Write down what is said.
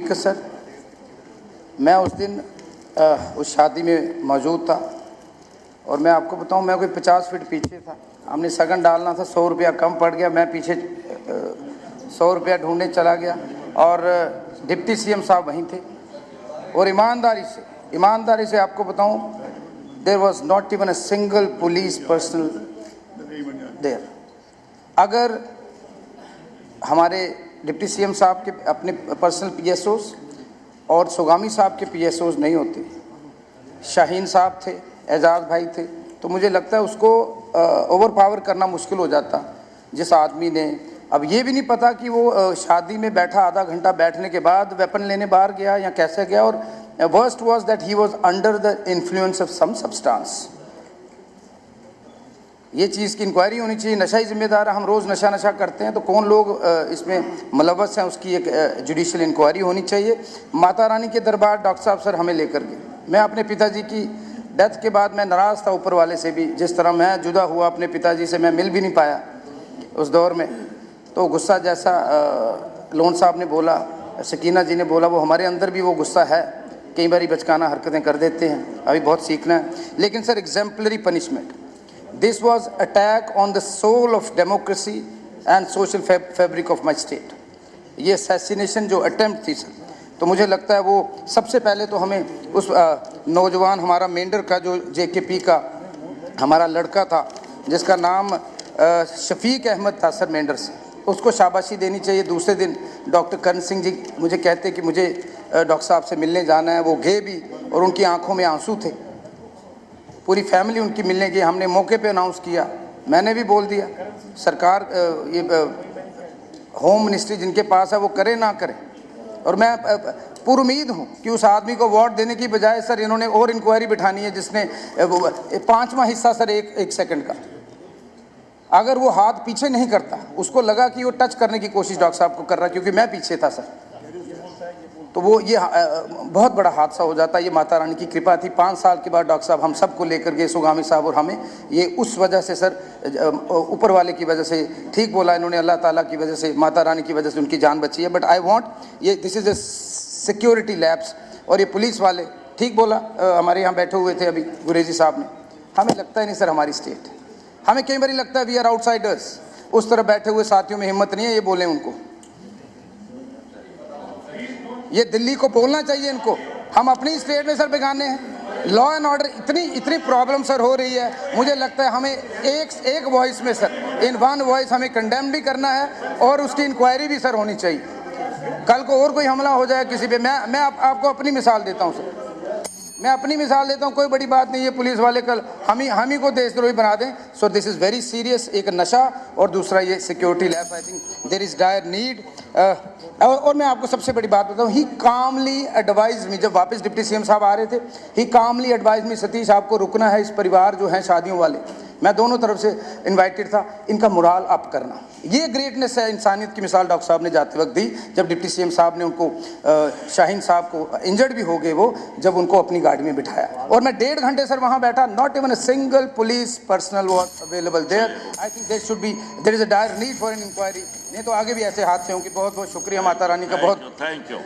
एक सर, मैं उस दिन उस शादी में मौजूद था और मैं आपको बताऊं, मैं कोई 50 फीट पीछे था। हमने सगन डालना था, 100 रुपया कम पड़ गया, मैं पीछे 100 रुपया ढूंढने चला गया और डिप्टी सीएम साहब वहीं थे। और ईमानदारी से आपको बताऊं, there was not even a single police personnel there. अगर हमारे डिप्टी सीएम साहब के अपने पर्सनल पीएसओस और सुगामी साहब के पीएसओस नहीं होते, शाहीन साहब थे, एजाज भाई थे, तो मुझे लगता है उसको ओवर पावर करना मुश्किल हो जाता। जिस आदमी ने, अब ये भी नहीं पता कि वो शादी में बैठा, आधा घंटा बैठने के बाद वेपन लेने बाहर गया या कैसे गया। और worst was that he was under the influence of some substance. ये चीज़ की इंक्वायरी होनी चाहिए। नशा ही जिम्मेदार है। हम रोज़ नशा करते हैं, तो कौन लोग इसमें मुलव्वस हैं, उसकी एक जुडिशियल इंक्वायरी होनी चाहिए। माता रानी के दरबार डॉक्टर साहब सर हमें लेकर गए। मैं अपने पिताजी की डेथ के बाद मैं नाराज़ था ऊपर वाले से भी। जिस तरह मैं जुदा हुआ अपने पिताजी से, मैं मिल भी नहीं पाया उस दौर में। तो गुस्सा जैसा लोन साहब ने बोला, सकीना जी ने बोला, वो हमारे अंदर भी वो गुस्सा है। कई बार बचकाना हरकतें कर देते हैं, अभी बहुत सीखना है। लेकिन sir, exemplary punishment, this was attack on the soul of democracy and social fabric of my state. ये असैसिनेशन जो अटेम्प्ट थी सर, तो मुझे लगता है वो सबसे पहले तो हमें उस नौजवान, हमारा मेंढर का जो JKP का हमारा लड़का था, जिसका नाम शफीक अहमद था सर, मेंढर से, उसको शाबाशी देनी चाहिए। दूसरे दिन डॉक्टर करण सिंह जी मुझे कहते कि मुझे डॉक्टर साहब से मिलने जाना है। वो गए भी और उनकी आंखों में आंसू थे। पूरी फैमिली उनकी मिलने गई। हमने मौके पे अनाउंस किया, मैंने भी बोल दिया, सरकार ये होम मिनिस्ट्री जिनके पास है वो करे ना करे। और मैं पूरी उम्मीद हूँ कि उस आदमी को वोट देने की बजाय सर इन्होंने और इंक्वायरी बिठानी है, जिसने 5वां हिस्सा सर एक सेकंड का, अगर वो हाथ पीछे नहीं करता, उसको लगा कि वो टच करने की कोशिश डॉक्टर साहब को कर रहा है, क्योंकि मैं पीछे था सर, तो वो ये बहुत बड़ा हादसा हो जाता। ये माता रानी की कृपा थी। 5 साल के बाद डॉक्टर साहब हम सबको लेकर गए, सुगामी साहब और हमें। ये उस वजह से सर, ऊपर वाले की वजह से, ठीक बोला इन्होंने, अल्लाह ताला की वजह से, माता रानी की वजह से उनकी जान बची है। बट आई वांट, ये this is a security lapse. और ये पुलिस वाले, ठीक बोला, हमारे यहाँ बैठे हुए थे अभी गुरेजी साहब ने, हमें लगता ही नहीं सर हमारी स्टेट, हमें कई बार लगता है वी आर आउटसाइडर्स। उस तरह बैठे हुए साथियों में हिम्मत नहीं है ये बोले उनको। ये दिल्ली को बोलना चाहिए इनको, हम अपनी स्टेट में सर बेगाने हैं। लॉ एंड ऑर्डर इतनी प्रॉब्लम सर हो रही है, मुझे लगता है हमें एक वॉइस में सर, इन वन वॉइस हमें कंडेम भी करना है और उसकी इंक्वायरी भी सर होनी चाहिए। कल को और कोई हमला हो जाए किसी पे, मैं आपको अपनी मिसाल देता हूँ सर, मैं अपनी मिसाल देता हूँ, कोई बड़ी बात नहीं है। पुलिस वाले कल हम ही को देशद्रोही बना दें। So this is very serious. एक नशा और दूसरा ये security lapse, I think there is dire need. और मैं आपको सबसे बड़ी बात बताऊँ, ही कामली एडवाइज मी, जब वापस डिप्टी सीएम साहब आ रहे थे, ही कामली एडवाइज मी, सतीश आपको रुकना है, इस परिवार जो हैं शादियों वाले, मैं दोनों तरफ से इनवाइटेड था, इनका मोराल अप करना। ये ग्रेटनेस है, इंसानियत की मिसाल डॉक्टर साहब ने जाते वक्त दी, जब डिप्टी सीएम साहब ने उनको, शाहीन साहब को, इंजर्ड भी हो गए वो, जब उनको अपनी गाड़ी में बिठाया। और मैं 1.5 घंटे सर वहाँ बैठा, not even a single police personnel was available there. I think there is a dire need for an inquiry. नहीं तो आगे भी ऐसे हादसे होंगे। बहुत बहुत शुक्रिया माता रानी का, बहुत थैंक यू।